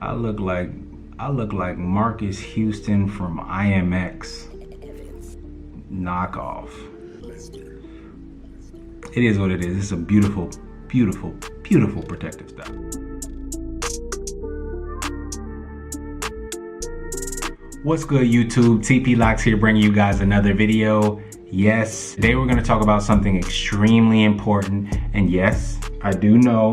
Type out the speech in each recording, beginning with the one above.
I look like Marcus Houston from IMX knockoff. It is what it is. It's a beautiful, beautiful, beautiful protective style. What's good, YouTube? TP Locks here, bringing you guys another video. Yes, today we're going to talk about something extremely important. And yes, I do know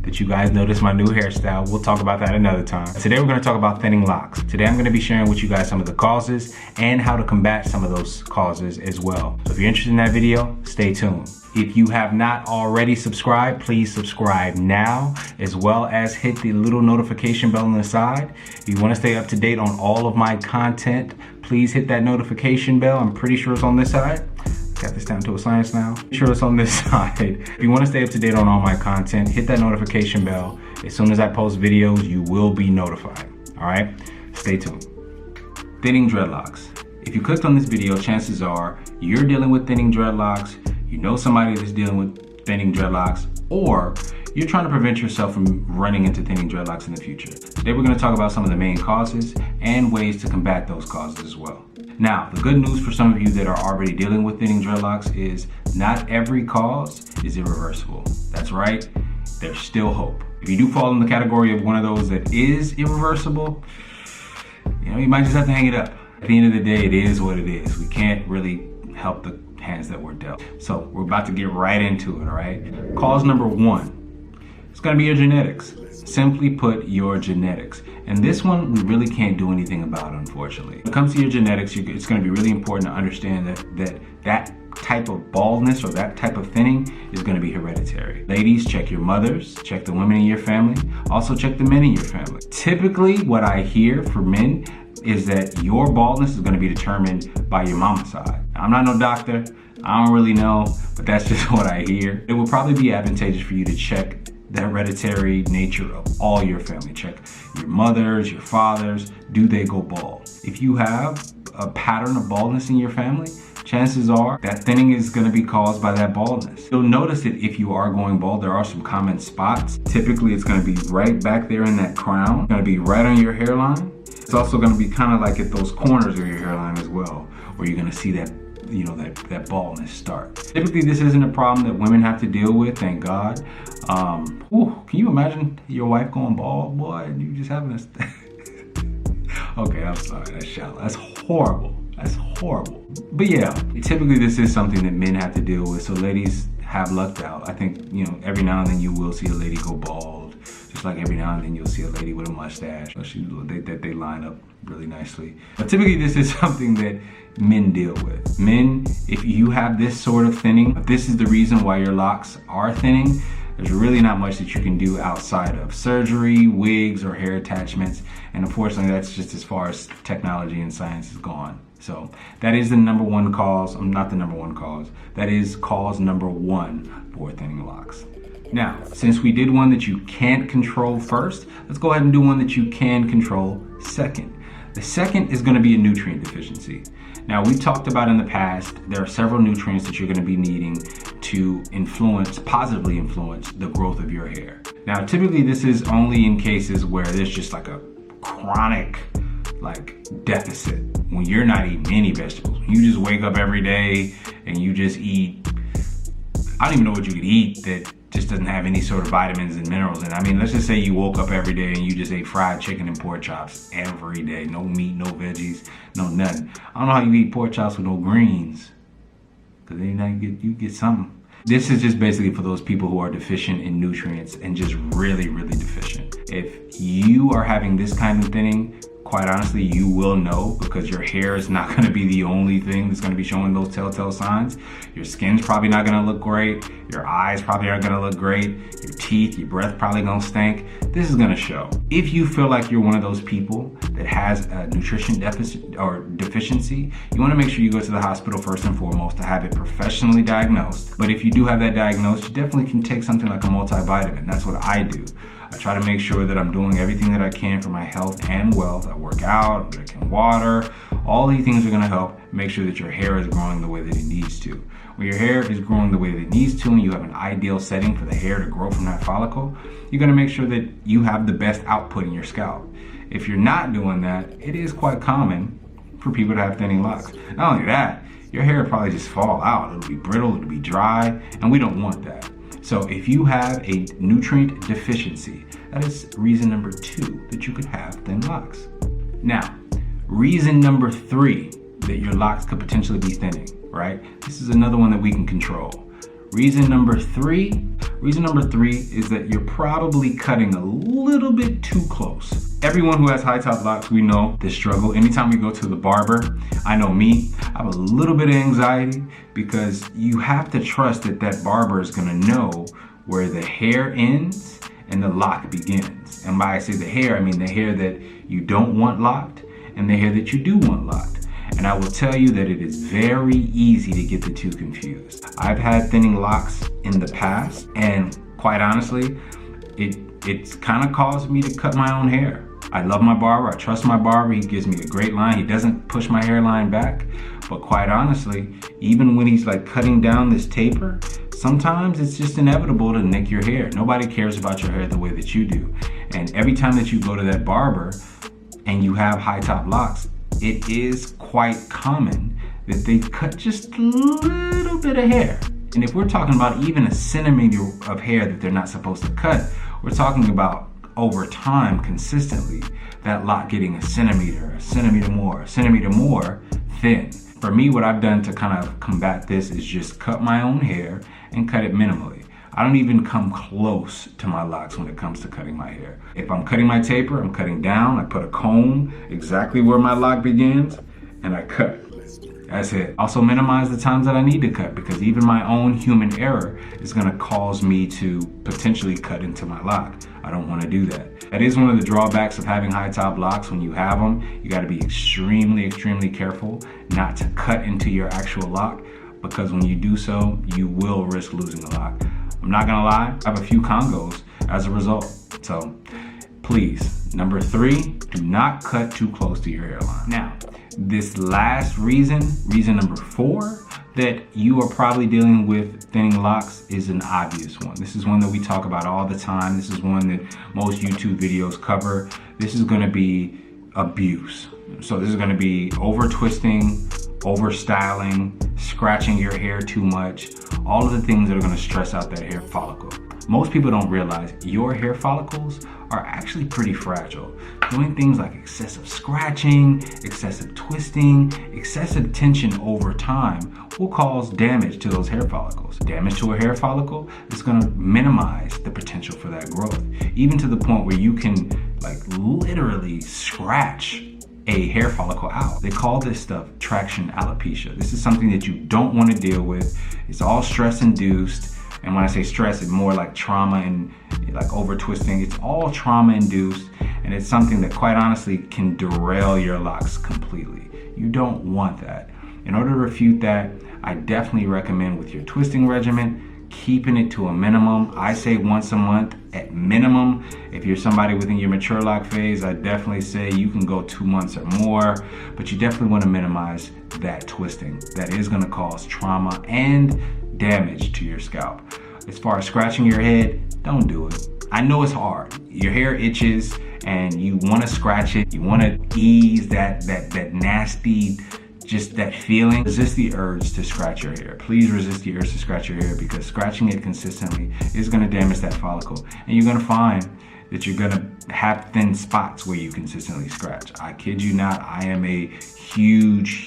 that you guys noticed my new hairstyle. We'll talk about that another time. Today we're going to talk about thinning locks. Today I'm going to be sharing with you guys some of the causes and how to combat some of those causes as well. So if you're interested in that video, stay tuned. If you have not already subscribed, please subscribe now, as well as hit the little notification bell on the side. If you want to stay up to date on all of my content, please hit that notification bell. I'm pretty sure it's on this side. Got this down to a science now. Pretty sure it's on this side. If you want to stay up to date on all my content, hit that notification bell. As soon as I post videos, you will be notified. All right, stay tuned. Thinning dreadlocks. If you clicked on this video, chances are you're dealing with thinning dreadlocks, you know somebody that's dealing with thinning dreadlocks, or you're trying to prevent yourself from running into thinning dreadlocks in the future. Today we're going to talk about some of the main causes and ways to combat those causes as well. Now, the good news for some of you that are already dealing with thinning dreadlocks is not every cause is irreversible. That's right, there's still hope. If you do fall in the category of one of those that is irreversible, you might just have to hang it up. At the end of the day, it is what it is. We can't really help the hands that we're dealt. So we're about to get right into it, all right? Cause number one, it's gonna be your genetics. Simply put, your genetics. And this one, we really can't do anything about, unfortunately. When it comes to your genetics, it's gonna be really important to understand that type of baldness or that type of thinning is gonna be hereditary. Ladies, check your mothers, check the women in your family, also check the men in your family. Typically, what I hear for men is that your baldness is gonna be determined by your mama's side. I'm not no doctor, I don't really know, but that's just what I hear. It will probably be advantageous for you to check the hereditary nature of all your family. Check your mothers, your fathers, do they go bald? If you have a pattern of baldness in your family, chances are that thinning is gonna be caused by that baldness. You'll notice that if you are going bald, there are some common spots. Typically, it's gonna be right back there in that crown. It's gonna be right on your hairline. It's also gonna be kind of like at those corners of your hairline as well, where you're gonna see that that baldness start. Typically, this isn't a problem that women have to deal with, thank God. Can you imagine your wife going bald, boy, and you just having this? Okay, I'm sorry, that's shallow. That's horrible. That's horrible. But yeah, typically this is something that men have to deal with. So ladies, have lucked out. I think, every now and then you will see a lady go bald. Just like every now and then you'll see a lady with a mustache. They line up really nicely. But typically this is something that men deal with. Men, if you have this sort of thinning, if this is the reason why your locks are thinning, there's really not much that you can do outside of surgery, wigs, or hair attachments. And unfortunately, that's just as far as technology and science is gone. So that is the number one cause. Not the number one cause. That is cause number one for thinning locks. Now, since we did one that you can't control first, let's go ahead and do one that you can control second. The second is going to be a nutrient deficiency. Now, we talked about in the past, there are several nutrients that you're going to be needing to positively influence the growth of your hair. Now, typically this is only in cases where there's just like a chronic deficit, when you're not eating any vegetables. When you just wake up every day and you just eat, I don't even know what you could eat that just doesn't have any sort of vitamins and minerals in it. I mean, let's just say you woke up every day and you just ate fried chicken and pork chops every day. No meat, no veggies, no nothing. I don't know how you eat pork chops with no greens, because then you get something. This is just basically for those people who are deficient in nutrients and just really, really deficient. If you are having this kind of thinning, quite honestly, you will know, because your hair is not going to be the only thing that's going to be showing those telltale signs. Your skin's probably not going to look great. Your eyes probably aren't going to look great. Your teeth, your breath probably going to stink. This is going to show. If you feel like you're one of those people that has a nutrition deficit or deficiency, you want to make sure you go to the hospital first and foremost to have it professionally diagnosed. But if you do have that diagnosed, you definitely can take something like a multivitamin. That's what I do. I try to make sure that I'm doing everything that I can for my health and wealth. I work out, I'm drinking water. All these things are gonna help make sure that your hair is growing the way that it needs to. When your hair is growing the way that it needs to and you have an ideal setting for the hair to grow from that follicle, you're gonna make sure that you have the best output in your scalp. If you're not doing that, it is quite common for people to have thinning locks. Not only that, your hair will probably just fall out. It'll be brittle, it'll be dry, and we don't want that. So if you have a nutrient deficiency, that is reason number 2 that you could have thin locks. Now, reason number 3 that your locks could potentially be thinning, right? This is another one that we can control. Reason number three is that you're probably cutting a little bit too close. Everyone who has high top locks, we know this struggle. Anytime we go to the barber, I know me, I have a little bit of anxiety because you have to trust that that barber is gonna know where the hair ends and the lock begins. And by I say the hair, I mean the hair that you don't want locked and the hair that you do want locked. And I will tell you that it is very easy to get the two confused. I've had thinning locks in the past, and quite honestly, it's kind of caused me to cut my own hair. I love my barber, I trust my barber, he gives me a great line, he doesn't push my hairline back. But quite honestly, even when he's like cutting down this taper, sometimes it's just inevitable to nick your hair. Nobody cares about your hair the way that you do. And every time that you go to that barber and you have high top locks, it is quite common that they cut just a little bit of hair. And if we're talking about even a centimeter of hair that they're not supposed to cut, we're talking about over time, consistently, that lock getting a centimeter more thin. For me, what I've done to kind of combat this is just cut my own hair and cut it minimally. I don't even come close to my locks when it comes to cutting my hair. If I'm cutting my taper, I'm cutting down, I put a comb exactly where my lock begins, and I cut. That's it. Also minimize the times that I need to cut, because even my own human error is gonna cause me to potentially cut into my lock. I don't wanna do that. That is one of the drawbacks of having high top locks. When you have them, you gotta be extremely, extremely careful not to cut into your actual lock, because when you do so, you will risk losing a lock. I'm not gonna lie, I have a few congos as a result. So please, number 3, do not cut too close to your hairline. Now, this last reason number 4, that you are probably dealing with thinning locks is an obvious one. This is one that we talk about all the time. This is one that most YouTube videos cover. This is gonna be abuse. So this is gonna be over twisting, over styling, scratching your hair too much, all of the things that are gonna stress out that hair follicle. Most people don't realize your hair follicles are actually pretty fragile. Doing things like excessive scratching, excessive twisting, excessive tension over time will cause damage to those hair follicles. Damage to a hair follicle is gonna minimize the potential for that growth, even to the point where you can like literally scratch a hair follicle out. They call this stuff traction alopecia. This is something that you don't want to deal with. It's all stress induced. And when I say stress, it's more like trauma and like over twisting. It's all trauma induced, and it's something that quite honestly can derail your locks completely. You don't want that. In order to refute that, I definitely recommend with your twisting regimen, keeping it to a minimum. I say once a month at minimum. If you're somebody within your mature lock phase, I definitely say you can go 2 months or more, but you definitely want to minimize that twisting. That is going to cause trauma and damage to your scalp. As far as scratching your head, don't do it. I know it's hard. Your hair itches and you want to scratch it. You want to ease that nasty, just that feeling. Resist the urge to scratch your hair. Please resist the urge to scratch your hair, because scratching it consistently is going to damage that follicle. And you're going to find that you're going to have thin spots where you consistently scratch. I kid you not, I am a huge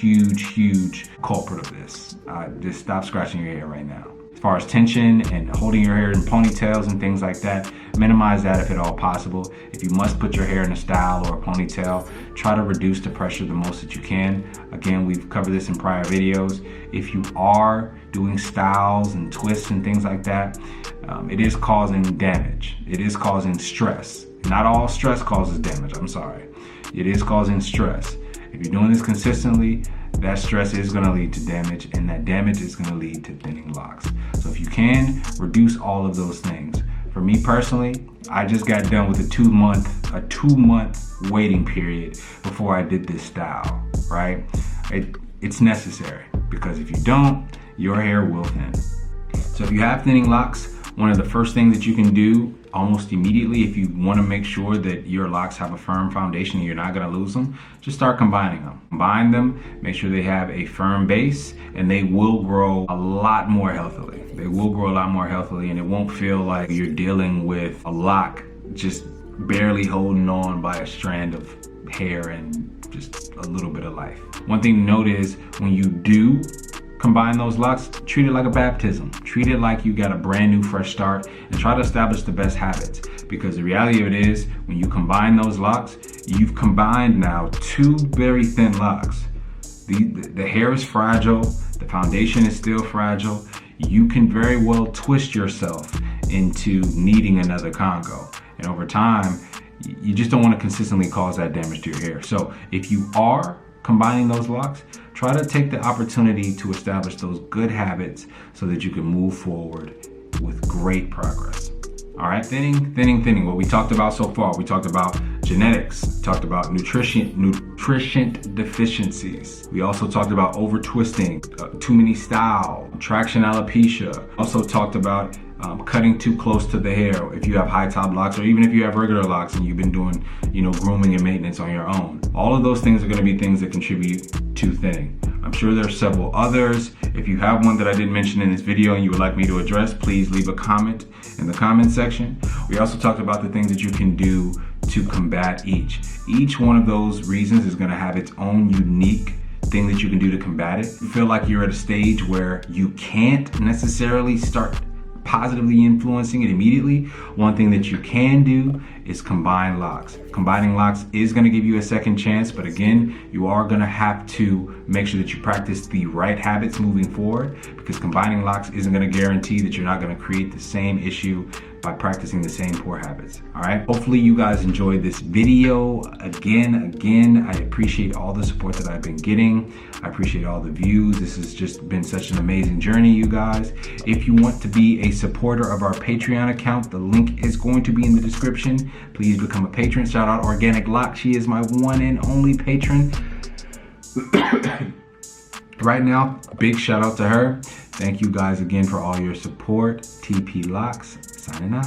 culprit of this. Just stop scratching your hair right now. As far as tension and holding your hair in ponytails and things like that, minimize that if at all possible. If you must put your hair in a style or a ponytail, try to reduce the pressure the most that you can. Again, we've covered this in prior videos. If you are doing styles and twists and things like that, it is causing damage. It is causing stress. Not all stress causes damage, I'm sorry. It is causing stress. If you're doing this consistently, that stress is going to lead to damage, and that damage is going to lead to thinning locks. So if you can, reduce all of those things. For me personally, I just got done with a two month waiting period before I did this style, right? It's necessary, because if you don't, your hair will thin. So if you have thinning locks, one of the first things that you can do almost immediately, if you want to make sure that your locks have a firm foundation and you're not going to lose them, just start combining them. Combine them, make sure they have a firm base, and they will grow a lot more healthily. They will grow a lot more healthily, and it won't feel like you're dealing with a lock just barely holding on by a strand of hair and just a little bit of life. One thing to note is when you do combine those locks, treat it like a baptism. Treat it like you got a brand new fresh start, and try to establish the best habits. Because the reality of it is, when you combine those locks, you've combined now two very thin locks. The hair is fragile, the foundation is still fragile. You can very well twist yourself into needing another Congo. And over time, you just don't want to consistently cause that damage to your hair. So if you are combining those locks, try to take the opportunity to establish those good habits so that you can move forward with great progress. All right, thinning. What we talked about so far, we talked about genetics, talked about nutrition deficiencies. We also talked about over twisting, too many style, traction alopecia. Also talked about cutting too close to the hair if you have high top locks, or even if you have regular locks and you've been doing, grooming and maintenance on your own. All of those things are going to be things that contribute to thinning. I'm sure there's several others. If you have one that I didn't mention in this video and you would like me to address, please leave a comment in the comment section. We also talked about the things that you can do to combat each. Each one of those reasons is going to have its own unique thing that you can do to combat it. If you feel like you're at a stage where you can't necessarily start positively influencing it immediately, one thing that you can do is combine locks. Combining locks is going to give you a second chance, but again, you are going to have to make sure that you practice the right habits moving forward, because combining locks isn't going to guarantee that you're not going to create the same issue by practicing the same poor habits. All right, hopefully you guys enjoyed this video. Again, I appreciate all the support that I've been getting. I appreciate all the views. This has just been such an amazing journey, you guys. If you want to be a supporter of our Patreon account, the link is going to be in the description. Please become a patron. Shout out Organic Lock. She is my one and only patron. Right now, big shout out to her. Thank you guys again for all your support. TP Locks signing out.